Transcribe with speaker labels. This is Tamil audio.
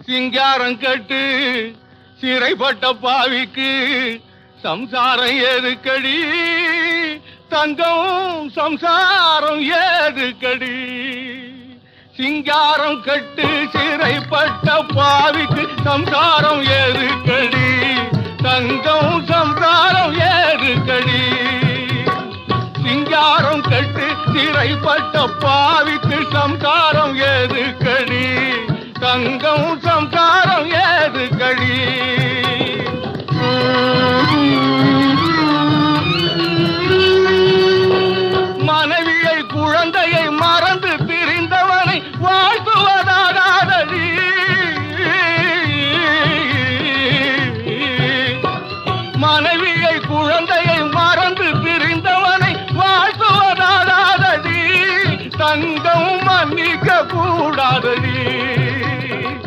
Speaker 1: சிங்காரம் கட்டு சிறைப்பட்ட பாவிக்கு சம்சாரம் ஏதுக்கடி தங்கம் சம்சாரம் ஏதுக்கடி சிங்காரம் கட்டு சிறைப்பட்ட பாவிக்கு சம்சாரம் ஏதுக்கடி தங்கம் சம்சாரம் ஏதுக்கடி சிங்காரம் கட்டு சிறைப்பட்ட பாவிக்கு சம்சாரம் ஏதுக்கடி தங்கம் சம்சாரம்